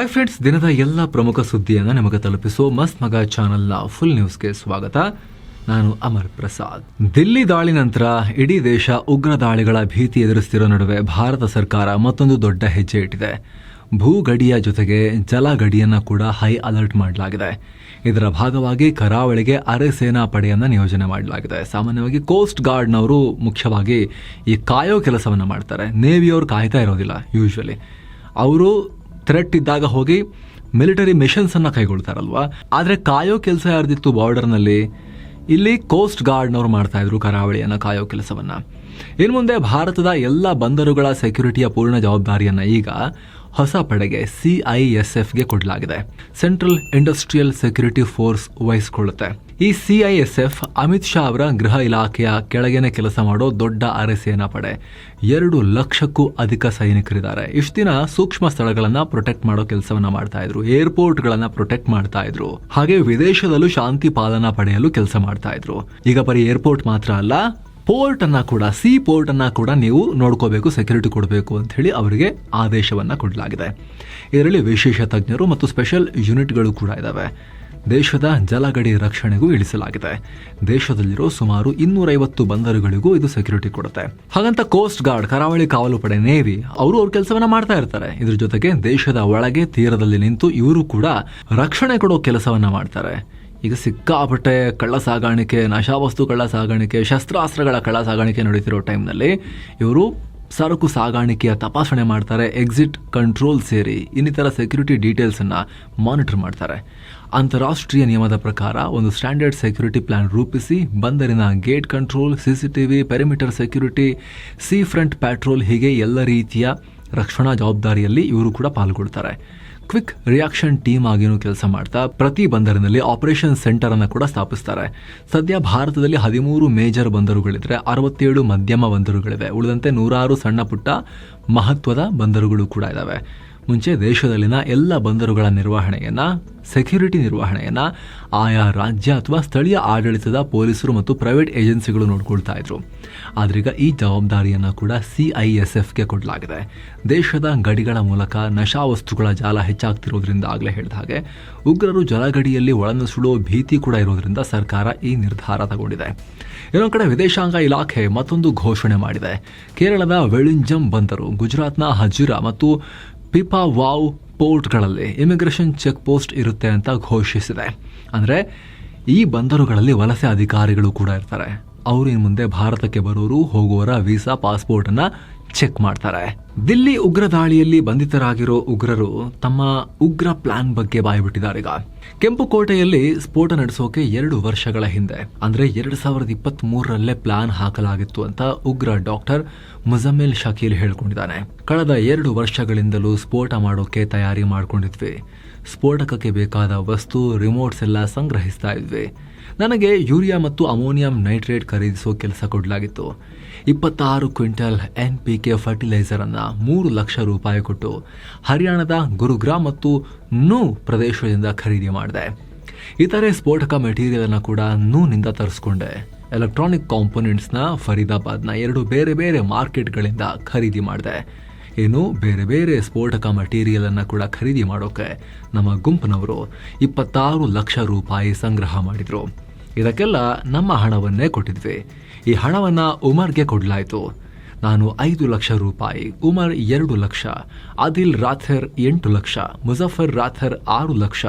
Hi friends, ದಿನದ ಎಲ್ಲ ಪ್ರಮುಖ ಸುದ್ದಿಯನ್ನು ನಿಮಗೆ ತಲುಪಿಸೋ ಮಸ್ತ್ ಮಗ ಚಾನೆಲ್ನ ಫುಲ್ ನ್ಯೂಸ್ಗೆ ಸ್ವಾಗತ. ನಾನು ಅಮರ್ ಪ್ರಸಾದ್. ದಿಲ್ಲಿ ದಾಳಿ ನಂತರ ಇಡೀ ದೇಶ ಉಗ್ರ ದಾಳಿಗಳ ಭೀತಿ ಎದುರಿಸುತ್ತಿರೋ ನಡುವೆ ಭಾರತ ಸರ್ಕಾರ ಮತ್ತೊಂದು ದೊಡ್ಡ ಹೆಜ್ಜೆ ಇಟ್ಟಿದೆ. ಭೂಗಡಿಯ ಜೊತೆಗೆ ಜಲ ಗಡಿಯನ್ನು ಕೂಡ ಹೈ ಅಲರ್ಟ್ ಮಾಡಲಾಗಿದೆ. ಇದರ ಭಾಗವಾಗಿ ಕರಾವಳಿಗೆ ಅರೆ ಸೇನಾ ಪಡೆಯನ್ನು ನಿಯೋಜನೆ ಮಾಡಲಾಗಿದೆ. ಸಾಮಾನ್ಯವಾಗಿ ಕೋಸ್ಟ್ ಗಾರ್ಡ್ನವರು ಮುಖ್ಯವಾಗಿ ಈ ಕಾಯೋ ಕೆಲಸವನ್ನು ಮಾಡ್ತಾರೆ. ನೇವಿಯವರು ಕಾಯ್ತಾ ಇರೋದಿಲ್ಲ. ಯೂಶ್ವಲಿ ಅವರು ಥ್ರೆಟ್ ಇದ್ದಾಗ ಹೋಗಿ ಮಿಲಿಟರಿ ಮಿಷನ್ಸನ್ನು ಕೈಗೊಳ್ತಾರಲ್ವಾ. ಆದರೆ ಕಾಯೋ ಕೆಲಸ ಯಾರ್ದಿತ್ತು ಬಾರ್ಡರ್ನಲ್ಲಿ? ಇಲ್ಲಿ ಕೋಸ್ಟ್ ಗಾರ್ಡ್ನವರು ಮಾಡ್ತಾ ಇದ್ರು ಕರಾವಳಿಯನ್ನು ಕಾಯೋ ಕೆಲಸವನ್ನು. ಇನ್ನು ಮುಂದೆ ಭಾರತದ ಎಲ್ಲ ಬಂದರುಗಳ ಸೆಕ್ಯೂರಿಟಿಯ ಪೂರ್ಣ ಜವಾಬ್ದಾರಿಯನ್ನು ಈಗ ಹೊಸ ಪಡೆಗೆ CISFಗೆ ಕೊಡಲಾಗಿದೆ. ಸೆಂಟ್ರಲ್ ಇಂಡಸ್ಟ್ರಿಯಲ್ ಸೆಕ್ಯೂರಿಟಿ ಫೋರ್ಸ್ ವಹಿಸಿಕೊಳ್ಳುತ್ತೆ. ಈ CISF ಅಮಿತ್ ಶಾ ಅವರ ಗೃಹ ಇಲಾಖೆಯ ಕೆಳಗೇನೆ ಕೆಲಸ ಮಾಡೋ ದೊಡ್ಡ ಅರೆ ಸೇನಾ ಪಡೆ. 2 ಲಕ್ಷಕ್ಕೂ ಅಧಿಕ ಸೈನಿಕರಿದ್ದಾರೆ. ಇಷ್ಟು ದಿನ ಸೂಕ್ಷ್ಮ ಸ್ಥಳಗಳನ್ನ ಪ್ರೊಟೆಕ್ಟ್ ಮಾಡೋ ಕೆಲಸವನ್ನ ಮಾಡ್ತಾ ಇದ್ರು, ಏರ್ಪೋರ್ಟ್ಗಳನ್ನ ಪ್ರೊಟೆಕ್ಟ್ ಮಾಡ್ತಾ ಇದ್ರು, ಹಾಗೆ ವಿದೇಶದಲ್ಲೂ ಶಾಂತಿ ಪಾಲನಾ ಪಡೆಯಲು ಕೆಲಸ ಮಾಡ್ತಾ ಇದ್ರು. ಈಗ ಬರೀ ಏರ್ಪೋರ್ಟ್ ಮಾತ್ರ ಅಲ್ಲ, ಪೋರ್ಟ್ ಅನ್ನ ಕೂಡ, ಸಿ ಪೋರ್ಟ್ ಅನ್ನ ಕೂಡ ನೀವು ನೋಡ್ಕೋಬೇಕು, ಸೆಕ್ಯೂರಿಟಿ ಕೊಡಬೇಕು ಅಂತ ಹೇಳಿ ಅವರಿಗೆ ಆದೇಶವನ್ನ ಕೊಡಲಾಗಿದೆ. ಇದರಲ್ಲಿ ವಿಶೇಷ ತಜ್ಞರು ಮತ್ತು ಸ್ಪೆಷಲ್ ಯೂನಿಟ್ಗಳು ಕೂಡ ಇದಾವೆ. ದೇಶದ ಜಲಗಡಿ ರಕ್ಷಣೆಗೂ ಇಳಿಸಲಾಗಿದೆ. ದೇಶದಲ್ಲಿರೋ ಸುಮಾರು 250 ಬಂದರುಗಳಿಗೂ ಇದು ಸೆಕ್ಯೂರಿಟಿ ಕೊಡುತ್ತೆ. ಹಾಗಂತ ಕೋಸ್ಟ್ ಗಾರ್ಡ್, ಕರಾವಳಿ ಕಾವಲು ಪಡೆ, ನೇವಿ ಅವರು ಅವ್ರ ಕೆಲಸವನ್ನ ಮಾಡ್ತಾ ಇರ್ತಾರೆ. ಇದ್ರ ಜೊತೆಗೆ ದೇಶದ ಒಳಗೆ ತೀರದಲ್ಲಿ ನಿಂತು ಇವರು ಕೂಡ ರಕ್ಷಣೆ ಕೊಡೋ ಕೆಲಸವನ್ನ ಮಾಡ್ತಾರೆ. ಈಗ ಸಿಕ್ಕಾಪಟ್ಟೆ ಕಳ್ಳ ಸಾಗಾಣಿಕೆ, ನಶಾವಸ್ತು ಕಳ್ಳ ಸಾಗಾಣಿಕೆ, ಶಸ್ತ್ರಾಸ್ತ್ರಗಳ ಕಳ್ಳ ಸಾಗಾಣಿಕೆ ನಡೀತಿರೋ ಟೈಮ್ನಲ್ಲಿ ಇವರು ಸರಕು ಸಾಗಾಣಿಕೆಯ ತಪಾಸಣೆ ಮಾಡ್ತಾರೆ, ಎಕ್ಸಿಟ್ ಕಂಟ್ರೋಲ್ ಸೇರಿ ಇನ್ನಿತರ ಸೆಕ್ಯೂರಿಟಿ ಡೀಟೇಲ್ಸನ್ನು ಮಾನಿಟರ್ ಮಾಡ್ತಾರೆ. ಅಂತಾರಾಷ್ಟ್ರೀಯ ನಿಯಮದ ಪ್ರಕಾರ ಒಂದು ಸ್ಟ್ಯಾಂಡರ್ಡ್ ಸೆಕ್ಯೂರಿಟಿ ಪ್ಲಾನ್ ರೂಪಿಸಿ ಬಂದರಿನ gate control, CCTV, perimeter security, sea front patrol, ಹೀಗೆ ಎಲ್ಲ ರೀತಿಯ ರಕ್ಷಣಾ ಜವಾಬ್ದಾರಿಯಲ್ಲಿ ಇವರು ಕೂಡ ಪಾಲ್ಗೊಳ್ತಾರೆ. ಕ್ವಿಕ್ ರಿಯಾಕ್ಷನ್ ಟೀಮ್ ಆಗಿನೂ ಕೆಲಸ ಮಾಡ್ತಾ ಪ್ರತಿ ಬಂದರಿನಲ್ಲಿ ಆಪರೇಷನ್ ಸೆಂಟರ್ ಅನ್ನು ಕೂಡ ಸ್ಥಾಪಿಸ್ತಾರೆ. ಸದ್ಯ ಭಾರತದಲ್ಲಿ 13 ಮೇಜರ್ ಬಂದರುಗಳಿದ್ರೆ 67 ಮಧ್ಯಮ ಬಂದರುಗಳಿವೆ. ಉಳಿದಂತೆ 106 ಸಣ್ಣ ಪುಟ್ಟ ಮಹತ್ವದ ಬಂದರುಗಳು ಕೂಡ ಇದಾವೆ. ಮುಂಚೆ ದೇಶದಲ್ಲಿನ ಎಲ್ಲ ಬಂದರುಗಳ ನಿರ್ವಹಣೆಯನ್ನ, ಸೆಕ್ಯೂರಿಟಿ ನಿರ್ವಹಣೆಯನ್ನ ಆಯಾ ರಾಜ್ಯ ಅಥವಾ ಸ್ಥಳೀಯ ಆಡಳಿತದ ಪೊಲೀಸರು ಮತ್ತು ಪ್ರೈವೇಟ್ ಏಜೆನ್ಸಿಗಳು ನೋಡ್ಕೊಳ್ತಾ ಇದ್ರು. ಆದ್ರೀಗ ಈ ಜವಾಬ್ದಾರಿಯನ್ನು ಕೂಡ CISFಗೆ ಕೊಡಲಾಗಿದೆ. ದೇಶದ ಗಡಿಗಳ ಮೂಲಕ ನಶಾವಸ್ತುಗಳ ಜಾಲ ಹೆಚ್ಚಾಗ್ತಿರೋದ್ರಿಂದ, ಆಗಲೇ ಹೇಳಿದ ಹಾಗೆ ಉಗ್ರರು ಜಲಗಡಿಯಲ್ಲಿ ಒಳನುಸುಳೋ ಭೀತಿ ಕೂಡ ಇರೋದ್ರಿಂದ ಸರ್ಕಾರ ಈ ನಿರ್ಧಾರ ತಗೊಂಡಿದೆ. ಇನ್ನೊಂದು ಕಡೆ ವಿದೇಶಾಂಗ ಇಲಾಖೆ ಮತ್ತೊಂದು ಘೋಷಣೆ ಮಾಡಿದೆ. ಕೇರಳದ ವೆಳಿಂಜಂ ಬಂದರು, ಗುಜರಾತ್ನ ಹಜಿರಾ ಮತ್ತು ಪಿಪಾವಾವ್ ಪೋರ್ಟ್ಗಳಲ್ಲಿ ಇಮಿಗ್ರೇಷನ್ ಚೆಕ್ ಪೋಸ್ಟ್ ಇರುತ್ತೆ ಅಂತ ಘೋಷಿಸಿದೆ. ಅಂದರೆ ಈ ಬಂದರುಗಳಲ್ಲಿ ವಲಸೆ ಅಧಿಕಾರಿಗಳು ಕೂಡ ಇರ್ತಾರೆ. ಅವರು ಇನ್ನು ಮುಂದೆ ಭಾರತಕ್ಕೆ ಬರೋರು ಹೋಗುವವರ ವೀಸಾ, ಪಾಸ್ಪೋರ್ಟ್ ಅನ್ನ ಚೆಕ್ ಮಾಡ್ತಾರೆ. ದಿಲ್ಲಿ ಉಗ್ರ ದಾಳಿಯಲ್ಲಿ ಬಂಧಿತರಾಗಿರೋ ಉಗ್ರರು ತಮ್ಮ ಉಗ್ರ ಪ್ಲಾನ್ ಬಗ್ಗೆ ಬಾಯ್ಬಿಟ್ಟಿದ್ದಾರೆ. ಈಗ ಕೆಂಪುಕೋಟೆಯಲ್ಲಿ ಸ್ಫೋಟ ನಡೆಸೋಕೆ 2 ವರ್ಷಗಳ ಹಿಂದೆ, ಅಂದ್ರೆ 2023ರಲ್ಲೇ ಪ್ಲಾನ್ ಹಾಕಲಾಗಿತ್ತು ಅಂತ ಉಗ್ರ ಡಾಕ್ಟರ್ ಮುಜಮ್ಮಿಲ್ ಶಕೀಲ್ ಹೇಳ್ಕೊಂಡಿದ್ದಾನೆ. ಕಳೆದ 2 ವರ್ಷಗಳಿಂದಲೂ ಸ್ಫೋಟ ಮಾಡೋಕೆ ತಯಾರಿ ಮಾಡ್ಕೊಂಡಿದ್ವಿ. ಸ್ಫೋಟಕಕ್ಕೆ ಬೇಕಾದ ವಸ್ತು, ರಿಮೋಟ್ಸ್ ಎಲ್ಲ ಸಂಗ್ರಹಿಸ್ತಾ ಇದ್ವಿ. ನನಗೆ ಯೂರಿಯಾ ಮತ್ತು ಅಮೋನಿಯಂ ನೈಟ್ರೇಟ್ ಖರೀದಿಸೋ ಕೆಲಸ ಕೊಡಲಾಗಿತ್ತು. 26 ಕ್ವಿಂಟಲ್ NPK ಫರ್ಟಿಲೈಸರ್ ಅನ್ನ 3 ಲಕ್ಷ ರೂಪಾಯಿ ಕೊಟ್ಟು ಹರಿಯಾಣದ ಗುರುಗ್ರಾಮ್ ಮತ್ತು ನೂ ಪ್ರದೇಶದಿಂದ ಖರೀದಿ ಮಾಡಿದೆ. ಇತರೆ ಸ್ಫೋಟಕ ಮೆಟೀರಿಯಲ್ ಅನ್ನ ಕೂಡ ನೂನಿಂದ ತರಿಸ್ಕೊಂಡೆ. ಎಲೆಕ್ಟ್ರಾನಿಕ್ ಕಾಂಪೋನೆಂಟ್ಸ್ನ ಫರೀದಾಬಾದ್ನ 2 ಬೇರೆ ಬೇರೆ ಮಾರ್ಕೆಟ್ಗಳಿಂದ ಖರೀದಿ ಮಾಡಿದೆ. ಇನ್ನು ಬೇರೆ ಬೇರೆ ಸ್ಫೋಟಕ ಮಟೀರಿಯಲ್ ಅನ್ನು ಕೂಡ ಖರೀದಿ ಮಾಡೋಕೆ ನಮ್ಮ ಗುಂಪಿನವರು 26 ಲಕ್ಷ ರೂಪಾಯಿ ಸಂಗ್ರಹ ಮಾಡಿದ್ರು. ಇದಕ್ಕೆಲ್ಲ ನಮ್ಮ ಹಣವನ್ನೇ ಕೊಟ್ಟಿದ್ವಿ. ಈ ಹಣವನ್ನ ಉಮರ್ಗೆ ಕೊಡಲಾಯಿತು. ನಾನು 5 ಲಕ್ಷ ರೂಪಾಯಿ, ಉಮರ್ 2 ಲಕ್ಷ, ಆದಿಲ್ ರಾಥರ್ 8 ಲಕ್ಷ, ಮುಜಫರ್ ರಾಥರ್ 6 ಲಕ್ಷ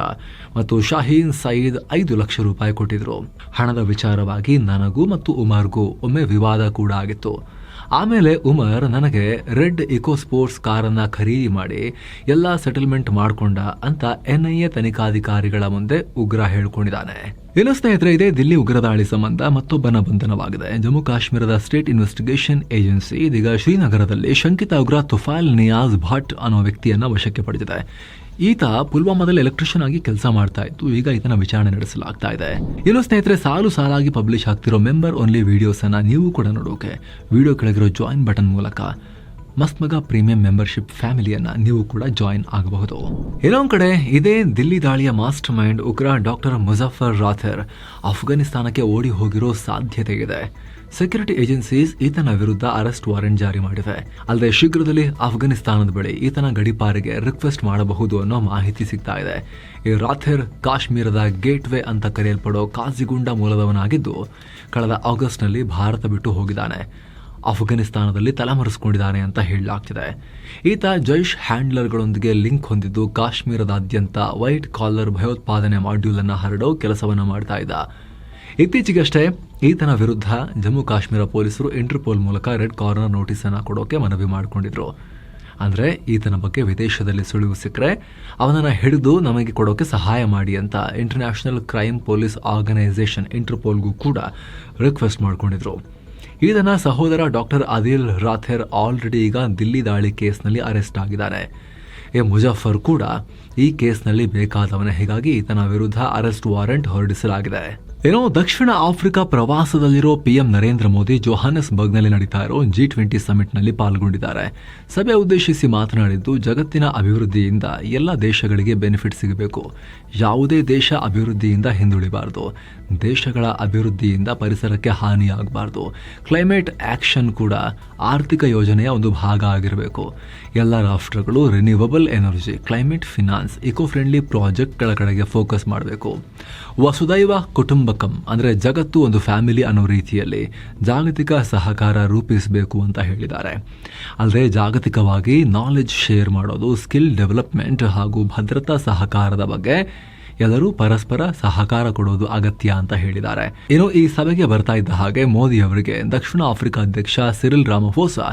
ಮತ್ತು ಶಾಹೀನ್ ಸಯೀದ್ 5 ಲಕ್ಷ ರೂಪಾಯಿ ಕೊಟ್ಟಿದ್ರು. ಹಣದ ವಿಚಾರವಾಗಿ ನನಗೂ ಮತ್ತು ಉಮರ್ಗೂ ಒಮ್ಮೆ ವಿವಾದ ಕೂಡ ಆಗಿತ್ತು. ಆಮೇಲೆ ಉಮರ್ ನನಗೆ ರೆಡ್ ಇಕೋಸ್ಪೋರ್ಟ್ಸ್ ಕಾರನ್ನ ಖರೀದಿ ಮಾಡಿ ಎಲ್ಲ ಸೆಟಲ್ಮೆಂಟ್ ಮಾಡ್ಕೊಂಡ ಅಂತ NIA ತನಿಖಾಧಿಕಾರಿಗಳ ಮುಂದೆ ಉಗ್ರ ಹೇಳ್ಕೊಂಡಿದ್ದಾನೆ. ಇನ್ನು ಸ್ನೇಹಿತರೆ, ಇದೇ ದಿಲ್ಲಿ ಉಗ್ರ ದಾಳಿ ಸಂಬಂಧ ಮತ್ತೊಬ್ಬನ ಬಂಧನವಾಗಿದೆ. ಜಮ್ಮು ಕಾಶ್ಮೀರದ ಸ್ಟೇಟ್ ಇನ್ವೆಸ್ಟಿಗೇಷನ್ ಏಜೆನ್ಸಿ ಇದೀಗ ಶ್ರೀನಗರದಲ್ಲಿ ಶಂಕಿತ ಉಗ್ರ ತುಫಾಲ್ ನಿಯಾಜ್ ಭಟ್ ಅನ್ನೋ ವ್ಯಕ್ತಿಯನ್ನ ವಶಕ್ಕೆ ಪಡೆದಿದೆ. ಈತ ಪುಲ್ವಾಮಾದಲ್ಲಿ ಎಲೆಕ್ಟ್ರಿಷಿಯನ್ ಆಗಿ ಕೆಲಸ ಮಾಡ್ತಾ ಇತ್ತು. ಈಗ ಈತನ ವಿಚಾರಣೆ ನಡೆಸಲಾಗ್ತಾ ಇದೆ. ಇನ್ನು ಸ್ನೇಹಿತರೆ, ಸಾಲಾಗಿ ಪಬ್ಲಿಷ್ ಆಗ್ತಿರೋ ಮೆಂಬರ್ ಓನ್ಲಿ ವಿಡಿಯೋಸ್ ಅನ್ನ ನೀವು ಕೂಡ ನೋಡೋಕೆ ವಿಡಿಯೋ ಕೆಳಗಿರೋ ಜಾಯಿನ್ ಬಟನ್ ಮೂಲಕ ಮಸ್ತ್ ಮಗ ಪ್ರೀಮಿಯಂ ಮೆಂಬರ್ಶಿಪ್ ಫ್ಯಾಮಿಲಿಯನ್ನ ನೀವು ಕೂಡ ಜಾಯಿನ್ ಆಗಬಹುದು. ಇನ್ನೊಂದು ಕಡೆ ಇದೇ ದಿಲ್ಲಿ ದಾಳಿಯ ಮಾಸ್ಟರ್ ಮೈಂಡ್ ಉಗ್ರ ಡಾಕ್ಟರ್ ಮುಜಫರ್ ರಾಥರ್ ಅಫ್ಘಾನಿಸ್ತಾನಕ್ಕೆ ಓಡಿ ಹೋಗಿರೋ ಸಾಧ್ಯತೆ ಇದೆ. ಸೆಕ್ಯೂರಿಟಿ ಏಜೆನ್ಸೀಸ್ ಈತನ ವಿರುದ್ಧ ಅರೆಸ್ಟ್ ವಾರೆಂಟ್ ಜಾರಿ ಮಾಡಿವೆ. ಅಲ್ಲದೆ ಶೀಘ್ರದಲ್ಲಿ ಅಫ್ಘಾನಿಸ್ತಾನದ ಬಳಿ ಈತನ ಗಡೀಪಾರಿಗೆ ರಿಕ್ವೆಸ್ಟ್ ಮಾಡಬಹುದು ಅನ್ನೋ ಮಾಹಿತಿ ಸಿಗ್ತಾ ಇದೆ. ಈ ರಾಥೆರ್ ಕಾಶ್ಮೀರದ ಗೇಟ್ ವೇ ಅಂತ ಕರೆಯಲ್ಪಡೋ ಕಾಜಿಗುಂಡ ಮೂಲದವನಾಗಿದ್ದು ಕಳೆದ ಆಗಸ್ಟ್ನಲ್ಲಿ ಭಾರತ ಬಿಟ್ಟು ಹೋಗಿದ್ದಾನೆ. ಅಫ್ಘಾನಿಸ್ತಾನದಲ್ಲಿ ತಲೆಮರೆಸಿಕೊಂಡಿದ್ದಾನೆ ಅಂತ ಹೇಳಲಾಗ್ತಿದೆ. ಈತ ಜೈಷ್ ಹ್ಯಾಂಡ್ಲರ್ಗಳೊಂದಿಗೆ ಲಿಂಕ್ ಹೊಂದಿದ್ದು ಕಾಶ್ಮೀರದಾದ್ಯಂತ ವೈಟ್ ಕಾಲರ್ ಭಯೋತ್ಪಾದನೆ ಮಾಡ್ಯೂಲ್ ಅನ್ನು ಹರಡೋ ಕೆಲಸವನ್ನ ಮಾಡ್ತಾ ಇದ್ದ. ಇತ್ತೀಚೆಗಷ್ಟೇ ಈತನ ವಿರುದ್ಧ ಜಮ್ಮು ಕಾಶ್ಮೀರ ಪೊಲೀಸರು ಇಂಟರ್ಪೋಲ್ ಮೂಲಕ ರೆಡ್ ಕಾರ್ನರ್ ನೋಟಿಸ್ ಅನ್ನು ಕೊಡೋಕೆ ಮನವಿ ಮಾಡಿಕೊಂಡಿದ್ರು. ಅಂದ್ರೆ ಈತನ ಬಗ್ಗೆ ವಿದೇಶದಲ್ಲಿ ಸುಳಿವು ಸಿಕ್ಕರೆ ಅವನನ್ನ ಹಿಡಿದು ನಮಗೆ ಕೊಡೋಕೆ ಸಹಾಯ ಮಾಡಿ ಅಂತ ಇಂಟರ್ನ್ಯಾಷನಲ್ ಕ್ರೈಮ್ ಪೊಲೀಸ್ ಆರ್ಗನೈಸೇಷನ್ ಇಂಟರ್ಪೋಲ್ಗೂ ಕೂಡ ರಿಕ್ವೆಸ್ಟ್ ಮಾಡಿಕೊಂಡಿದ್ರು. ಈತನ ಸಹೋದರ ಡಾಕ್ಟರ್ ಆದಿಲ್ ರಾಥೆರ್ ಆಲ್ರೆಡಿ ಈಗ ದಿಲ್ಲಿ ದಾಳಿ ಕೇಸ್ನಲ್ಲಿ ಅರೆಸ್ಟ್ ಆಗಿದ್ದಾನೆ. ಮುಜಫರ್ ಕೂಡ ಈ ಕೇಸ್ನಲ್ಲಿ ಬೇಕಾದವನೇ, ಹೀಗಾಗಿ ಈತನ ವಿರುದ್ಧ ಅರೆಸ್ಟ್ ವಾರೆಂಟ್ ಹೊರಡಿಸಲಾಗಿದೆ. ದಕ್ಷಿಣ ಆಫ್ರಿಕಾ ಪ್ರವಾಸದಲ್ಲಿರೋ ಪಿಎಂ ನರೇಂದ್ರ ಮೋದಿ ಜೋಹಾನೆಸ್ಬರ್ಗ್ನಲ್ಲಿ ನಡೀತಾ ಇರೋ G20 ಸಮಿಟ್ನಲ್ಲಿ ಪಾಲ್ಗೊಂಡಿದ್ದಾರೆ. ಸಭೆ ಉದ್ದೇಶಿಸಿ ಮಾತನಾಡಿದ್ದು, ಜಗತ್ತಿನ ಅಭಿವೃದ್ಧಿಯಿಂದ ಎಲ್ಲ ದೇಶಗಳಿಗೆ ಬೆನಿಫಿಟ್ ಸಿಗಬೇಕು. ಯಾವುದೇ ದೇಶ ಅಭಿವೃದ್ಧಿಯಿಂದ ಹಿಂದುಳಿಬಾರದು. ದೇಶಗಳ ಅಭಿವೃದ್ಧಿಯಿಂದ ಪರಿಸರಕ್ಕೆ ಹಾನಿಯಾಗಬಾರದು. ಕ್ಲೈಮೇಟ್ ಆಕ್ಷನ್ ಕೂಡ ಆರ್ಥಿಕ ಯೋಜನೆಯ ಒಂದು ಭಾಗ ಆಗಿರಬೇಕು. ಎಲ್ಲ ರಾಷ್ಟ್ರಗಳು renewable energy, climate finance, eco friendly ಪ್ರಾಜೆಕ್ಟ್ಗಳ ಕಡೆಗೆ ಫೋಕಸ್ ಮಾಡಬೇಕು. ವಸುದೈವ ಕುಟುಂಬಕಂ ಅಂದರೆ ಜಗತ್ತು ಒಂದು ಫ್ಯಾಮಿಲಿ ಅನ್ನೋ ರೀತಿಯಲ್ಲಿ ಜಾಗತಿಕ ಸಹಕಾರ ರೂಪಿಸಬೇಕು ಅಂತ ಹೇಳಿದ್ದಾರೆ. ಅಲ್ಲದೆ ಜಾಗತಿಕವಾಗಿ ನಾಲೆಡ್ಜ್ ಶೇರ್ ಮಾಡೋದು, ಸ್ಕಿಲ್ ಡೆವಲಪ್ಮೆಂಟ್ ಹಾಗೂ ಭದ್ರತಾ ಸಹಕಾರದ ಬಗ್ಗೆ ಎಲ್ಲರೂ ಪರಸ್ಪರ ಸಹಕಾರ ಕೊಡೋದು ಅಗತ್ಯ ಅಂತ ಹೇಳಿದ್ದಾರೆ. ಈ ಸಭೆಗೆ ಬರ್ತಾ ಇದ್ದ ಹಾಗೆ ಮೋದಿ ಅವರಿಗೆ ದಕ್ಷಿಣ ಆಫ್ರಿಕಾ ಅಧ್ಯಕ್ಷ ಸಿರಿಲ್ ರಾಮಫೋಸಾ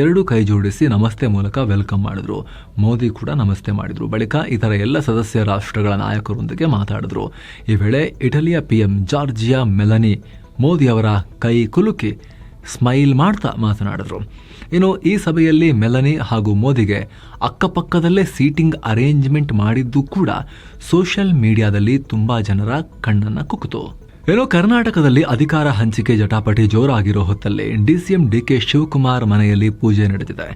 ಎರಡು ಕೈ ಜೋಡಿಸಿ ನಮಸ್ತೆ ಮೂಲಕ ವೆಲ್ಕಮ್ ಮಾಡಿದ್ರು. ಮೋದಿ ಕೂಡ ನಮಸ್ತೆ ಮಾಡಿದ್ರು. ಬಳಿಕ ಇತರ ಎಲ್ಲ ಸದಸ್ಯ ರಾಷ್ಟ್ರಗಳ ನಾಯಕರೊಂದಿಗೆ ಮಾತಾಡಿದ್ರು. ಈ ವೇಳೆ ಇಟಲಿಯ ಪಿಎಂ ಜಾರ್ಜಿಯಾ ಮೆಲನಿ ಮೋದಿ ಅವರ ಕೈ ಕುಲುಕಿ ಸ್ಮೈಲ್ ಮಾಡ್ತಾ ಮಾತನಾಡಿದ್ರು. ಈ ಸಭೆಯಲ್ಲಿ ಮೆಲನಿ ಹಾಗೂ ಮೋದಿಗೆ ಅಕ್ಕಪಕ್ಕದಲ್ಲೇ ಸೀಟಿಂಗ್ ಅರೇಂಜ್ಮೆಂಟ್ ಮಾಡಿದ್ದು ಕೂಡ ಸೋಷಿಯಲ್ ಮೀಡಿಯಾದಲ್ಲಿ ತುಂಬಾ ಜನರ ಕಣ್ಣನ್ನ ಕುಕ್ಕಿತು. ಕರ್ನಾಟಕದಲ್ಲಿ ಅಧಿಕಾರ ಹಂಚಿಕೆ ಜಟಾಪಟಿ ಜೋರಾಗಿರೋ ಹೊತ್ತಲ್ಲಿ ಡಿಸಿಎಂ ಡಿಕೆ ಶಿವಕುಮಾರ್ ಮನೆಯಲ್ಲಿ ಪೂಜೆ ನಡೆದಿದೆ.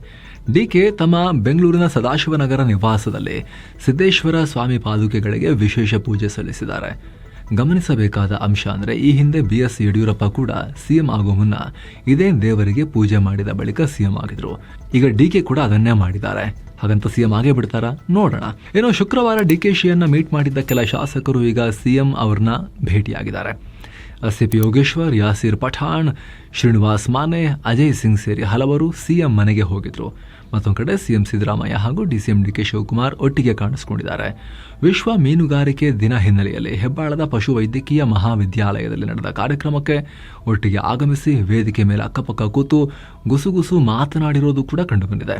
ಡಿಕೆ ತಮ್ಮ ಬೆಂಗಳೂರಿನ ಸದಾಶಿವನಗರ ನಿವಾಸದಲ್ಲಿ ಸಿದ್ದೇಶ್ವರ ಸ್ವಾಮಿ ಪಾದುಕೆಗಳಿಗೆ ವಿಶೇಷ ಪೂಜೆ ಸಲ್ಲಿಸಿದ್ದಾರೆ. ಗಮನಿಸಬೇಕಾದ ಅಂಶ ಅಂದರೆ, ಈ ಹಿಂದೆ BS ಯಡಿಯೂರಪ್ಪ ಕೂಡ ಸಿಎಂ ಆಗೋ ಮುನ್ನ ಇದೇ ದೇವರಿಗೆ ಪೂಜೆ ಮಾಡಿದ ಬಳಿಕ ಸಿಎಂ ಆಗಿದ್ರು. ಈಗ ಡಿಕೆ ಕೂಡ ಅದನ್ನೇ ಮಾಡಿದ್ದಾರೆ. ಹಾಗಂತ ಸಿಎಂ ಆಗೇ ಬಿಡ್ತಾರಾ? ನೋಡೋಣ. ಶುಕ್ರವಾರ ಡಿಕೆಶಿಯನ್ನ ಮೀಟ್ ಮಾಡಿದ್ದ ಕೆಲ ಶಾಸಕರು ಈಗ ಸಿಎಂ ಅವ್ರನ್ನ ಭೇಟಿಯಾಗಿದ್ದಾರೆ. ಸಿಪಿ ಯೋಗೇಶ್ವರ್, ಯಾಸೀರ್ ಪಠಾಣ್, ಶ್ರೀನಿವಾಸ್ ಮಾನೆ, ಅಜಯ್ ಸಿಂಗ್ ಸೇರಿ ಹಲವರು ಸಿಎಂ ಮನೆಗೆ ಹೋಗಿದ್ರು. ಮತ್ತೊಂದು ಕಡೆ ಸಿಎಂ ಸಿದ್ದರಾಮಯ್ಯ ಹಾಗೂ ಡಿಸಿಎಂ ಡಿಕೆ ಶಿವಕುಮಾರ್ ಒಟ್ಟಿಗೆ ಕಾಣಿಸಿಕೊಂಡಿದ್ದಾರೆ. ವಿಶ್ವ ಮೀನುಗಾರಿಕೆ ದಿನ ಹಿನ್ನೆಲೆಯಲ್ಲಿ ಹೆಬ್ಬಾಳದ ಪಶು ವೈದ್ಯಕೀಯ ಮಹಾವಿದ್ಯಾಲಯದಲ್ಲಿ ನಡೆದ ಕಾರ್ಯಕ್ರಮಕ್ಕೆ ಒಟ್ಟಿಗೆ ಆಗಮಿಸಿ ವೇದಿಕೆ ಮೇಲೆ ಅಕ್ಕಪಕ್ಕ ಕೂತು ಗುಸುಗುಸು ಮಾತನಾಡಿರೋದು ಕೂಡ ಕಂಡುಬಂದಿದೆ.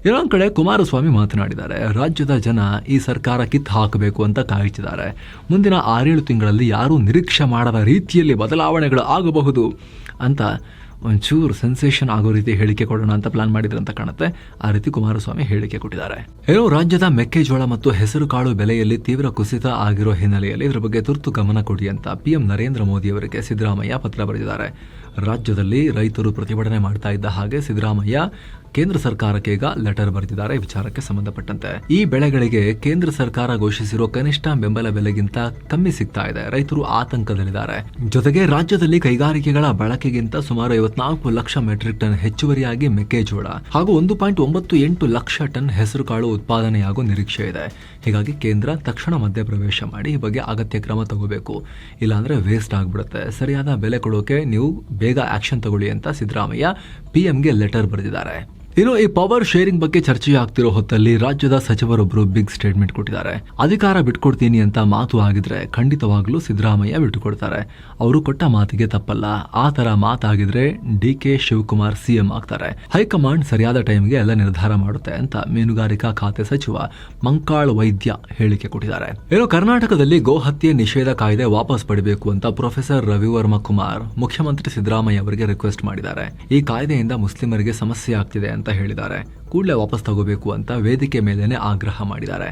ಇನ್ನೊಂದು ಕಡೆ ಕುಮಾರಸ್ವಾಮಿ ಮಾತನಾಡಿದ್ದಾರೆ. ರಾಜ್ಯದ ಜನ ಈ ಸರ್ಕಾರ ಕಿತ್ತು ಹಾಕಬೇಕು ಅಂತ ಕಾಯುತ್ತಿದ್ದಾರೆ. ಮುಂದಿನ 6-7 ತಿಂಗಳಲ್ಲಿ ಯಾರೂ ನಿರೀಕ್ಷೆ ಮಾಡದ ರೀತಿಯಲ್ಲಿ ಬದಲಾವಣೆಗಳು ಆಗಬಹುದು ಅಂತ ಒಂಚೂರು ಸೆನ್ಸೇಷನ್ ಆಗೋ ರೀತಿ ಹೇಳಿಕೆ ಕೊಡೋಣ ಅಂತ ಪ್ಲಾನ್ ಮಾಡಿದ್ರು ಅಂತ ಕಾಣುತ್ತೆ. ಆ ರೀತಿ ಕುಮಾರಸ್ವಾಮಿ ಹೇಳಿಕೆ ಕೊಟ್ಟಿದ್ದಾರೆ. ರಾಜ್ಯದ ಮೆಕ್ಕೆಜೋಳ ಮತ್ತು ಹೆಸರು ಕಾಳು ಬೆಲೆಯಲ್ಲಿ ತೀವ್ರ ಕುಸಿತ ಆಗಿರೋ ಹಿನ್ನೆಲೆಯಲ್ಲಿ ಇದರ ಬಗ್ಗೆ ತುರ್ತು ಗಮನ ಕೊಡಿ ಅಂತ ಪಿಎಂ ನರೇಂದ್ರ ಮೋದಿ ಅವರಿಗೆ ಸಿದ್ದರಾಮಯ್ಯ ಪತ್ರ ಬರೆದಿದ್ದಾರೆ. ರಾಜ್ಯದಲ್ಲಿ ರೈತರು ಪ್ರತಿಭಟನೆ ಮಾಡ್ತಾ ಇದ್ದ ಹಾಗೆ ಸಿದ್ದರಾಮಯ್ಯ ಕೇಂದ್ರ ಸರ್ಕಾರಕ್ಕೆ ಈಗ ಲೆಟರ್ ಬರೆದಿದ್ದಾರೆ. ವಿಚಾರಕ್ಕೆ ಸಂಬಂಧಪಟ್ಟಂತೆ ಈ ಬೆಳೆಗಳಿಗೆ ಕೇಂದ್ರ ಸರ್ಕಾರ ಘೋಷಿಸಿರೋ ಕನಿಷ್ಠ ಬೆಂಬಲ ಬೆಲೆಗಿಂತ ಕಮ್ಮಿ ಸಿಗ್ತಾ ಇದೆ. ರೈತರು ಆತಂಕದಲ್ಲಿದ್ದಾರೆ. ಜೊತೆಗೆ ರಾಜ್ಯದಲ್ಲಿ ಕೈಗಾರಿಕೆಗಳ ಬಳಕೆಗಿಂತ ಸುಮಾರು 54 ಲಕ್ಷ ಮೆಟ್ರಿಕ್ ಟನ್ ಹೆಚ್ಚುವರಿಯಾಗಿ ಮೆಕ್ಕೆಜೋಳ ಹಾಗೂ 1.98 ಲಕ್ಷ ಟನ್ ಹೆಸರು ಕಾಳು ಉತ್ಪಾದನೆಯಾಗುವ ನಿರೀಕ್ಷೆ ಇದೆ. ಹೀಗಾಗಿ ಕೇಂದ್ರ ತಕ್ಷಣ ಮಧ್ಯಪ್ರವೇಶ ಮಾಡಿ ಈ ಬಗ್ಗೆ ಅಗತ್ಯ ಕ್ರಮ ತಗೋಬೇಕು. ಇಲ್ಲಾಂದ್ರೆ ವೇಸ್ಟ್ ಆಗ್ಬಿಡುತ್ತೆ. ಸರಿಯಾದ ಬೆಲೆ ಕೊಡೋಕೆ ನೀವು ಬೇಗ ಆಕ್ಷನ್ ತಗೊಳ್ಳಿ ಅಂತ ಸಿದ್ದರಾಮಯ್ಯ ಪಿಎಂಗೆ ಲೆಟರ್ ಬರೆದಿದ್ದಾರೆ. ಈ ಪವರ್ ಶೇರಿಂಗ್ ಬಗ್ಗೆ ಚರ್ಚೆ ಆಗ್ತಿರೋ ಹೊತ್ತಲ್ಲಿ ರಾಜ್ಯದ ಸಚಿವರೊಬ್ಬರು ಬಿಗ್ ಸ್ಟೇಟ್ಮೆಂಟ್ ಕೊಟ್ಟಿದ್ದಾರೆ. ಅಧಿಕಾರ ಬಿಟ್ಕೊಡ್ತೀನಿ ಅಂತ ಮಾತು ಆಗಿದ್ರೆ ಖಂಡಿತವಾಗ್ಲೂ ಸಿದ್ದರಾಮಯ್ಯ ಬಿಟ್ಟುಕೊಡ್ತಾರೆ. ಅವರು ಕೊಟ್ಟ ಮಾತಿಗೆ ತಪ್ಪಲ್ಲ. ಆ ತರ ಮಾತಾಗಿದ್ರೆ ಡಿಕೆ ಶಿವಕುಮಾರ್ ಸಿಎಂ ಆಗ್ತಾರೆ. ಹೈಕಮಾಂಡ್ ಸರಿಯಾದ ಟೈಮ್ಗೆ ಎಲ್ಲ ನಿರ್ಧಾರ ಮಾಡುತ್ತೆ ಅಂತ ಮೀನುಗಾರಿಕಾ ಖಾತೆ ಸಚಿವ ಮಂಕಾಳ್ ವೈದ್ಯ ಹೇಳಿಕೆ ಕೊಟ್ಟಿದ್ದಾರೆ. ಕರ್ನಾಟಕದಲ್ಲಿ ಗೋಹತ್ಯೆ ನಿಷೇಧ ಕಾಯ್ದೆ ವಾಪಸ್ ಪಡಿಬೇಕು ಅಂತ ಪ್ರೊಫೆಸರ್ ರವಿವರ್ಮ ಕುಮಾರ್ ಮುಖ್ಯಮಂತ್ರಿ ಸಿದ್ದರಾಮಯ್ಯ ಅವರಿಗೆ ರಿಕ್ವೆಸ್ಟ್ ಮಾಡಿದ್ದಾರೆ. ಈ ಕಾಯ್ದೆಯಿಂದ ಮುಸ್ಲಿಮರಿಗೆ ಸಮಸ್ಯೆ ಆಗ್ತಿದೆ ಅಂತ ಹೇಳಿದ್ದಾರೆ. ಕೂಡಲೇ ವಾಪಸ್ ತಗೋಬೇಕು ಅಂತ ವೇದಿಕೆ ಮೇಲೇನೆ ಆಗ್ರಹ ಮಾಡಿದ್ದಾರೆ.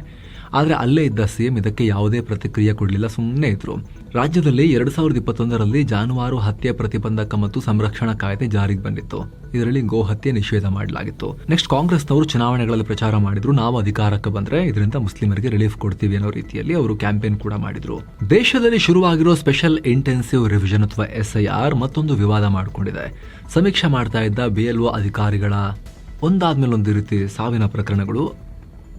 ಆದರೆ ಅಲ್ಲೇ ಇದ್ದ ಸಿಎಂ ಇದಕ್ಕೆ ಯಾವುದೇ ಪ್ರತಿಕ್ರಿಯೆ ಕೊಡಲಿಲ್ಲ, ಸುಮ್ಮನೆ ಇದ್ರು. ರಾಜ್ಯದಲ್ಲಿ 2021ರಲ್ಲಿ ಜಾನುವಾರು ಹತ್ಯೆ ಪ್ರತಿಬಂಧಕ ಮತ್ತು ಸಂರಕ್ಷಣಾ ಕಾಯ್ದೆ ಜಾರಿಗೆ ಬಂದಿತ್ತು. ಇದರಲ್ಲಿ ಗೋ ಹತ್ಯೆ ನಿಷೇಧ ಮಾಡಲಾಗಿತ್ತು. ನೆಕ್ಸ್ಟ್ ಕಾಂಗ್ರೆಸ್ನವರು ಚುನಾವಣೆಗಳಲ್ಲಿ ಪ್ರಚಾರ ಮಾಡಿದ್ರು, ನಾವು ಅಧಿಕಾರಕ್ಕೆ ಬಂದ್ರೆ ಇದರಿಂದ ಮುಸ್ಲಿಮರಿಗೆ ರಿಲೀಫ್ ಕೊಡ್ತೀವಿ ಅನ್ನೋ ರೀತಿಯಲ್ಲಿ ಅವರು ಕ್ಯಾಂಪೇನ್ ಕೂಡ ಮಾಡಿದ್ರು. ದೇಶದಲ್ಲಿ ಶುರುವಾಗಿರೋ ಸ್ಪೆಷಲ್ ಇಂಟೆನ್ಸಿವ್ ರಿವಿಷನ್ ಅಥವಾ SIR ಮತ್ತೊಂದು ವಿವಾದ ಮಾಡಿಕೊಂಡಿದೆ. ಸಮೀಕ್ಷೆ ಮಾಡ್ತಾ ಇದ್ದ BLO ಅಧಿಕಾರಿಗಳ ಒಂದಾದ್ಮೇಲೆ ಒಂದು ರೀತಿ ಸಾವಿನ ಪ್ರಕರಣಗಳು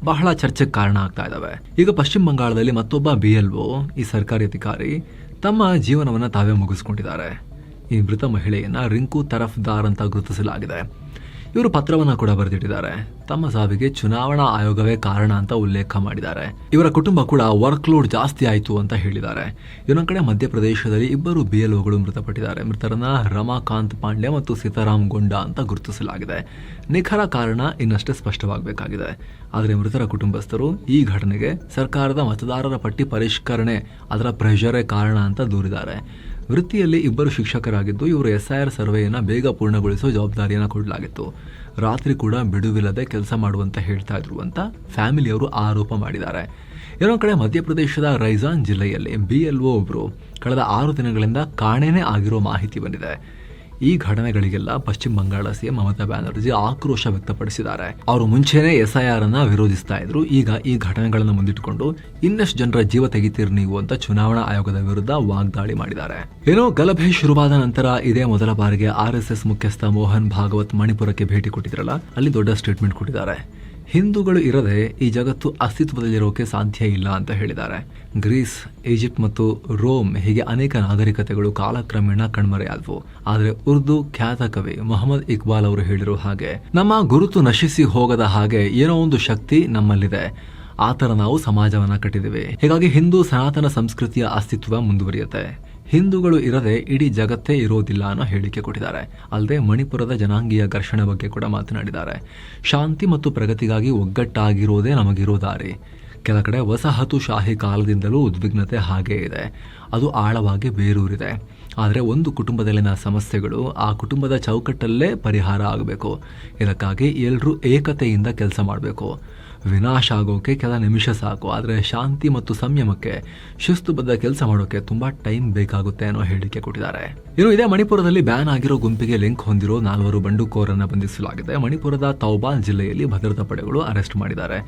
ಬಹಳ ಚರ್ಚೆಗೆ ಕಾರಣ ಆಗ್ತಾ ಇದಾವೆ. ಈಗ ಪಶ್ಚಿಮ ಬಂಗಾಳದಲ್ಲಿ ಮತ್ತೊಬ್ಬ BLO, ಈ ಸರ್ಕಾರಿ ಅಧಿಕಾರಿ, ತಮ್ಮ ಜೀವನವನ್ನ ತಾವೇ ಮುಗಿಸ್ಕೊಂಡಿದ್ದಾರೆ. ಈ ಮೃತ ಮಹಿಳೆಯನ್ನ ರಿಂಕು ತರಫ್ದಾರ್ ಅಂತ ಗುರುತಿಸಲಾಗಿದೆ. ಇವರು ಪತ್ರವನ್ನ ಕೂಡ ಬರೆದಿಟ್ಟಿದ್ದಾರೆ. ತಮ್ಮ ಸಾವಿಗೆ ಚುನಾವಣಾ ಆಯೋಗವೇ ಕಾರಣ ಅಂತ ಉಲ್ಲೇಖ ಮಾಡಿದ್ದಾರೆ. ಇವರ ಕುಟುಂಬ ಕೂಡ ವರ್ಕ್ ಲೋಡ್ ಜಾಸ್ತಿ ಆಯಿತು ಅಂತ ಹೇಳಿದ್ದಾರೆ. ಇನ್ನೊಂದು ಕಡೆ ಮಧ್ಯಪ್ರದೇಶದಲ್ಲಿ ಇಬ್ಬರು BLOಗಳು ಮೃತಪಟ್ಟಿದ್ದಾರೆ. ಮೃತರನ್ನ ರಮಾಕಾಂತ್ ಪಾಂಡ್ಯ ಮತ್ತು ಸೀತಾರಾಮ್ ಗೊಂಡಾ ಅಂತ ಗುರುತಿಸಲಾಗಿದೆ. ನಿಖರ ಕಾರಣ ಇನ್ನಷ್ಟೇ ಸ್ಪಷ್ಟವಾಗಬೇಕಾಗಿದೆ. ಆದರೆ ಮೃತರ ಕುಟುಂಬಸ್ಥರು ಈ ಘಟನೆಗೆ ಸರ್ಕಾರದ ಮತದಾರರ ಪಟ್ಟಿ ಪರಿಷ್ಕರಣೆ ಅದರ ಪ್ರೆಷರೇ ಕಾರಣ ಅಂತ ದೂರಿದ್ದಾರೆ. ವೃತ್ತಿಯಲ್ಲಿ ಇಬ್ಬರು ಶಿಕ್ಷಕರಾಗಿದ್ದು ಇವರು SIR ಸರ್ವೆಯನ್ನು ಬೇಗ ಪೂರ್ಣಗೊಳಿಸುವ ಜವಾಬ್ದಾರಿಯನ್ನು ಕೊಡಲಾಗಿತ್ತು. ರಾತ್ರಿ ಕೂಡ ಬಿಡುವಿಲ್ಲದೆ ಕೆಲಸ ಮಾಡುವಂತ ಹೇಳ್ತಾ ಇದ್ರು ಅಂತ ಫ್ಯಾಮಿಲಿಯವರು ಆರೋಪ ಮಾಡಿದ್ದಾರೆ. ಇನ್ನೊಂದು ಕಡೆ ಮಧ್ಯಪ್ರದೇಶದ ರೈಜಾನ್ ಜಿಲ್ಲೆಯಲ್ಲಿ BLO ಒಬ್ರು ಕಳೆದ 6 ದಿನಗಳಿಂದ ಕಾಣೆನೇ ಆಗಿರೋ ಮಾಹಿತಿ ಬಂದಿದೆ. ಈ ಘಟನೆಗಳಿಗೆಲ್ಲ ಪಶ್ಚಿಮ ಬಂಗಾಳ CM ಮಮತಾ ಬ್ಯಾನರ್ಜಿ ಆಕ್ರೋಶ ವ್ಯಕ್ತಪಡಿಸಿದ್ದಾರೆ. ಅವರು ಮುಂಚೆನೇ SIR ಅನ್ನ ವಿರೋಧಿಸ್ತಾ ಇದ್ರು. ಈಗ ಈ ಘಟನೆಗಳನ್ನು ಮುಂದಿಟ್ಟುಕೊಂಡು ಇನ್ನಷ್ಟು ಜನರ ಜೀವ ತೆಗಿತೀರಿ ನೀವು ಅಂತ ಚುನಾವಣಾ ಆಯೋಗದ ವಿರುದ್ಧ ವಾಗ್ದಾಳಿ ಮಾಡಿದ್ದಾರೆ. ಏನೋ ಗಲಭೆ ಶುರುವಾದ ನಂತರ ಇದೇ ಮೊದಲ ಬಾರಿಗೆ RSS ಮುಖ್ಯಸ್ಥ ಮೋಹನ್ ಭಾಗವತ್ ಮಣಿಪುರಕ್ಕೆ ಭೇಟಿ ಕೊಟ್ಟಿದ್ರಲ್ಲ, ಅಲ್ಲಿ ದೊಡ್ಡ ಸ್ಟೇಟ್ಮೆಂಟ್ ಕೊಟ್ಟಿದ್ದಾರೆ. ಹಿಂದೂಗಳು ಇರದೆ ಈ ಜಗತ್ತು ಅಸ್ತಿತ್ವದಲ್ಲಿರೋಕೆ ಸಾಧ್ಯ ಇಲ್ಲ ಅಂತ ಹೇಳಿದ್ದಾರೆ. ಗ್ರೀಸ್, ಈಜಿಪ್ಟ್ ಮತ್ತು ರೋಮ್ ಹೀಗೆ ಅನೇಕ ನಾಗರಿಕತೆಗಳು ಕಾಲಕ್ರಮೇಣ ಕಣ್ಮರೆಯಾದವು. ಆದರೆ ಉರ್ದು ಖ್ಯಾತ ಕವಿ ಮೊಹಮ್ಮದ್ ಇಕ್ಬಾಲ್ ಅವರು ಹೇಳಿರೋ ಹಾಗೆ, ನಮ್ಮ ಗುರುತು ನಶಿಸಿ ಹೋಗದ ಹಾಗೆ ಏನೋ ಒಂದು ಶಕ್ತಿ ನಮ್ಮಲ್ಲಿದೆ, ಆ ಥರ ನಾವು ಸಮಾಜವನ್ನ ಕಟ್ಟಿದ್ದೇವೆ. ಹೀಗಾಗಿ ಹಿಂದೂ ಸನಾತನ ಸಂಸ್ಕೃತಿಯ ಅಸ್ತಿತ್ವ ಮುಂದುವರಿಯುತ್ತೆ. ಹಿಂದೂಗಳು ಇರದೆ ಇಡೀ ಜಗತ್ತೇ ಇರೋದಿಲ್ಲ ಅನ್ನೋ ಹೇಳಿಕೆ ಕೊಟ್ಟಿದ್ದಾರೆ. ಅಲ್ಲದೆ ಮಣಿಪುರದ ಜನಾಂಗೀಯ ಘರ್ಷಣೆ ಬಗ್ಗೆ ಕೂಡ ಮಾತನಾಡಿದ್ದಾರೆ. ಶಾಂತಿ ಮತ್ತು ಪ್ರಗತಿಗಾಗಿ ಒಗ್ಗಟ್ಟಾಗಿರೋದೇ ನಮಗಿರೋ ದಾರಿ. ಕೆಲ ಕಡೆ ವಸಾಹತುಶಾಹಿ ಕಾಲದಿಂದಲೂ ಉದ್ವಿಗ್ನತೆ ಹಾಗೇ ಇದೆ, ಅದು ಆಳವಾಗಿ ಬೇರೂರಿದೆ. ಆದರೆ ಒಂದು ಕುಟುಂಬದಲ್ಲಿನ ಸಮಸ್ಯೆಗಳು ಆ ಕುಟುಂಬದ ಚೌಕಟ್ಟಲ್ಲೇ ಪರಿಹಾರ ಆಗಬೇಕು. ಇದಕ್ಕಾಗಿ ಎಲ್ಲರೂ ಏಕತೆಯಿಂದ ಕೆಲಸ ಮಾಡಬೇಕು. ವಿನಾಶ ಆಗೋಕೆ ಕೆಲ ನಿಮಿಷ ಸಾಕು, ಆದರೆ ಶಾಂತಿ ಮತ್ತು ಸಂಯಮಕ್ಕೆ ಶಿಸ್ತುಬದ್ಧ ಕೆಲಸ ಮಾಡೋಕೆ ತುಂಬಾ ಟೈಮ್ ಬೇಕಾಗುತ್ತೆ ಅನ್ನೋ ಹೇಳಿಕೆ ಕೊಟ್ಟಿದ್ದಾರೆ. ಇನ್ನು ಇದೇ ಮಣಿಪುರದಲ್ಲಿ ಬ್ಯಾನ್ ಆಗಿರೋ ಗುಂಪಿಗೆ ಲಿಂಕ್ ಹೊಂದಿರೋ 4 ಬಂಡುಕೋರನ್ನ ಬಂಧಿಸಲಾಗಿದೆ. ಮಣಿಪುರದ ತೌಬಾಲ್ ಜಿಲ್ಲೆಯಲ್ಲಿ ಭದ್ರತಾ ಪಡೆಗಳು ಅರೆಸ್ಟ್ ಮಾಡಿದ್ದಾರೆ.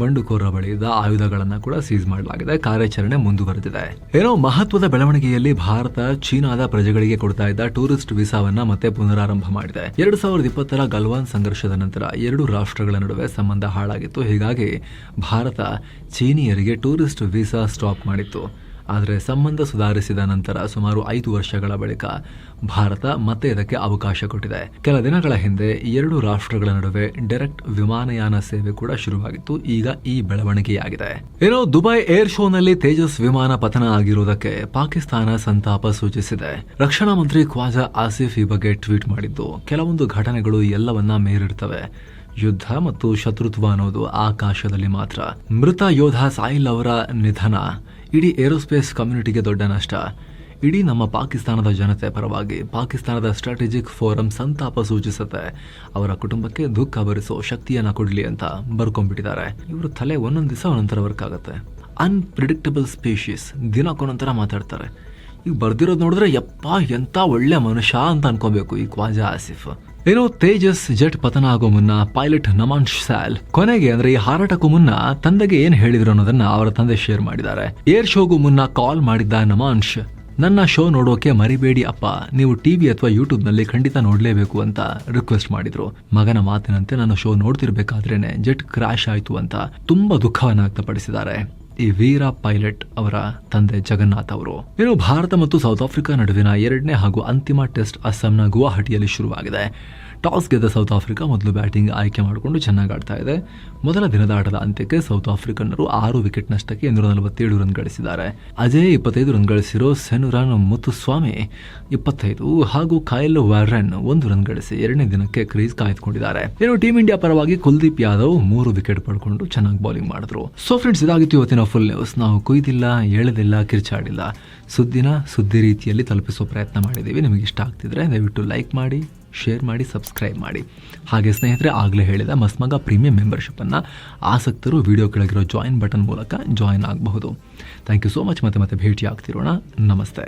ಬಂಡುಕೋರರ ಬಳಿಯಿದ್ದ ಆಯುಧಗಳನ್ನ ಕೂಡ ಸೀಸ್ ಮಾಡಲಾಗಿದೆ. ಕಾರ್ಯಾಚರಣೆ ಮುಂದುವರೆದಿದೆ. ಏನೋ ಮಹತ್ವದ ಬೆಳವಣಿಗೆಯಲ್ಲಿ ಭಾರತ ಚೀನಾದ ಪ್ರಜೆಗಳಿಗೆ ಕೊಡ್ತಾ ಇದ್ದ ಟೂರಿಸ್ಟ್ ವೀಸಾವನ್ನ ಮತ್ತೆ ಪುನರಾರಂಭ ಮಾಡಿದೆ. 2020ರ ಗಲ್ವಾನ್ ಸಂಘರ್ಷದ ನಂತರ 2 ರಾಷ್ಟ್ರಗಳ ನಡುವೆ ಸಂಬಂಧ ಹಾಳಾಗಿತ್ತು. ಹೀಗಾಗಿ ಭಾರತ ಚೀನಿಯರಿಗೆ ಟೂರಿಸ್ಟ್ ವೀಸಾ ಸ್ಟಾಪ್ ಮಾಡಿತ್ತು. ಆದರೆ ಸಂಬಂಧ ಸುಧಾರಿಸಿದ ನಂತರ ಸುಮಾರು 5 ವರ್ಷಗಳ ಬಳಿಕ ಭಾರತ ಮತ್ತೆ ಇದಕ್ಕೆ ಅವಕಾಶ ಕೊಟ್ಟಿದೆ. ಕೆಲ ದಿನಗಳ ಹಿಂದೆ 2 ರಾಷ್ಟ್ರಗಳ ನಡುವೆ ಡೈರೆಕ್ಟ್ ವಿಮಾನಯಾನ ಸೇವೆ ಕೂಡ ಶುರುವಾಗಿತ್ತು. ಈಗ ಈ ಬೆಳವಣಿಗೆಯಾಗಿದೆ. ಏನೋ ದುಬೈ ಏರ್ ಶೋನಲ್ಲಿ ತೇಜಸ್ ವಿಮಾನ ಪತನ ಆಗಿರುವುದಕ್ಕೆ ಪಾಕಿಸ್ತಾನ ಸಂತಾಪ ಸೂಚಿಸಿದೆ. ರಕ್ಷಣಾ ಮಂತ್ರಿ ಖ್ವಾಜಾ ಆಸಿಫ್ ಈ ಬಗ್ಗೆ ಟ್ವೀಟ್ ಮಾಡಿದ್ದು, ಕೆಲವೊಂದು ಘಟನೆಗಳು ಎಲ್ಲವನ್ನ ಮೀರಿರ್ತವೆ. ಯುದ್ಧ ಮತ್ತು ಶತ್ರುತ್ವ ಅನ್ನೋದು ಆಕಾಶದಲ್ಲಿ ಮಾತ್ರ. ಮೃತ ಯೋಧ ಸಾಹಿಲ್ ಅವರ ನಿಧನ ಇಡೀ ಏರೋಸ್ಪೇಸ್ ಕಮ್ಯುನಿಟಿಗೆ ದೊಡ್ಡ ನಷ್ಟ. ಇಡೀ ನಮ್ಮ ಪಾಕಿಸ್ತಾನದ ಜನತೆ ಪರವಾಗಿ ಪಾಕಿಸ್ತಾನದ ಸ್ಟ್ರಾಟಜಿಕ್ ಫೋರಂ ಸಂತಾಪ ಸೂಚಿಸುತ್ತೆ. ಅವರ ಕುಟುಂಬಕ್ಕೆ ದುಃಖ ಭರಿಸೋ ಶಕ್ತಿಯನ್ನ ಕೊಡ್ಲಿ ಅಂತ ಬರ್ಕೊಂಡ್ಬಿಟ್ಟಿದ್ದಾರೆ. ಇವರು ತಲೆ ಒಂದೊಂದು ದಿವಸ ಒಂದೊಂಥರ ವರ್ಕ್ ಆಗುತ್ತೆ. ಅನ್ಪ್ರಿಡಿಕ್ಟಬಲ್ ಸ್ಪೀಶೀಸ್, ದಿನಕ್ಕೊಂದೊಂಥರ ಮಾತಾಡ್ತಾರೆ. ಈಗ ಬರ್ದಿರೋದು ನೋಡಿದ್ರೆ ಯಪ್ಪ ಎಂತ ಒಳ್ಳೆ ಮನುಷ್ಯ ಅಂತ ಅನ್ಕೋಬೇಕು ಈ ಖ್ವಾಜಾ ಆಸಿಫ್. ಏನೋ ತೇಜಸ್ ಜೆಟ್ ಪತನ ಆಗೋ ಮುನ್ನ ಪೈಲಟ್ ನಮಾನ್ ಶಾಲ್ ಕೊನೆಗೆ ಅಂದ್ರೆ ಈ ಹಾರಾಟಕ್ಕೂ ಮುನ್ನ ತಂದೆಗೆ ಏನ್ ಹೇಳಿದ್ರು ಅನ್ನೋದನ್ನ ಅವರ ತಂದೆ ಶೇರ್ ಮಾಡಿದ್ದಾರೆ. ಏರ್ ಶೋಗೂ ಮುನ್ನ ಕಾಲ್ ಮಾಡಿದ್ದ ನಮಾನ್ಶ್, ನನ್ನ ಶೋ ನೋಡೋಕೆ ಮರಿಬೇಡಿ ಅಪ್ಪ, ನೀವು ಟಿವಿ ಅಥವಾ ಯೂಟ್ಯೂಬ್ ನಲ್ಲಿ ಖಂಡಿತ ನೋಡ್ಲೇಬೇಕು ಅಂತ ರಿಕ್ವೆಸ್ಟ್ ಮಾಡಿದ್ರು. ಮಗನ ಮಾತಿನಂತೆ ನನ್ನ ಶೋ ನೋಡ್ತಿರ್ಬೇಕಾದ್ರೇನೆ ಜೆಟ್ ಕ್ರಾಶ್ ಆಯ್ತು ಅಂತ ತುಂಬಾ ದುಃಖವನ್ನ ವ್ಯಕ್ತಪಡಿಸಿದ್ದಾರೆ ಈ ವೀರ ಪೈಲಟ್ ಅವರ ತಂದೆ ಜಗನ್ನಾಥ್ ಅವರು. ಇನ್ನು ಭಾರತ ಮತ್ತು ಸೌತ್ ಆಫ್ರಿಕಾ ನಡುವಿನ 2ನೇ ಹಾಗೂ ಅಂತಿಮ ಟೆಸ್ಟ್ ಅಸ್ಸಾಂನ ಗುವಾಹಟಿಯಲ್ಲಿ ಶುರುವಾಗಿದೆ. ಟಾಸ್ ಗೆದ್ದ ಸೌತ್ ಆಫ್ರಿಕಾ ಮೊದಲು ಬ್ಯಾಟಿಂಗ್ ಆಯ್ಕೆ ಮಾಡಿಕೊಂಡು ಚೆನ್ನಾಗಿ ಆಡ್ತಾ ಇದೆ. ಮೊದಲ ದಿನದ ಆಟದ ಅಂತ್ಯಕ್ಕೆ ಸೌತ್ ಆಫ್ರಿಕನ್ನರು 6 ವಿಕೆಟ್ ನಷ್ಟಕ್ಕೆ 247 ರನ್ ಗಳಿಸಿದ್ದಾರೆ. ಅಜಯ್ 25 ರನ್ ಗಳಿಸಿರೋ ಸೆನುರನ್ ಮುತ್ತುಸ್ವಾಮಿ 25 ಹಾಗೂ ಕೈಲ್ ವಾರ್ರನ್ 1 ರನ್ ಗಳಿಸಿ 2ನೇ ದಿನಕ್ಕೆ ಕ್ರೀಸ್ ಕಾಯ್ದುಕೊಂಡಿದ್ದಾರೆ. ಇನ್ನು ಟೀಂ ಇಂಡಿಯಾ ಪರವಾಗಿ ಕುಲ್ದೀಪ್ ಯಾದವ್ 3 ವಿಕೆಟ್ ಪಡ್ಕೊಂಡು ಚೆನ್ನಾಗಿ ಬೌಲಿಂಗ್ ಮಾಡಿದ್ರು. ಸೊ ಫ್ರೆಂಡ್ಸ್, ಇದಾಗಿತ್ತು ಇವತ್ತಿನ ಫುಲ್ ನ್ಯೂಸ್. ನಾವು ಕುಯ್ದಿಲ್ಲ, ಎಳೆದಿಲ್ಲ, ಕಿರ್ಚಾಡಿಲ್ಲ, ಸುದ್ದಿ ರೀತಿಯಲ್ಲಿ ತಲುಪಿಸೋ ಪ್ರಯತ್ನ ಮಾಡಿದ್ದೀವಿ. ನಿಮಗೆ ಇಷ್ಟ ಆಗ್ತಿದ್ರೆ ದಯವಿಟ್ಟು ಲೈಕ್ ಮಾಡಿ, ಶೇರ್ ಮಾಡಿ, ಸಬ್ಸ್ಕ್ರೈಬ್ ಮಾಡಿ. ಹಾಗೆ ಸ್ನೇಹಿತರೆ, ಆಗಲೇ ಹೇಳಿದ ಮಸ್ಮಗ ಪ್ರೀಮಿಯಂ ಮೆಂಬರ್ಶಿಪ್ಪನ್ನು ಆಸಕ್ತರು ವಿಡಿಯೋ ಕೆಳಗಿರೋ ಜಾಯಿನ್ ಬಟನ್ ಮೂಲಕ ಜಾಯಿನ್ ಆಗಬಹುದು. Thank you so much. ಮತ್ತೆ ಭೇಟಿ ಆಗ್ತಿರೋಣ. ನಮಸ್ತೆ.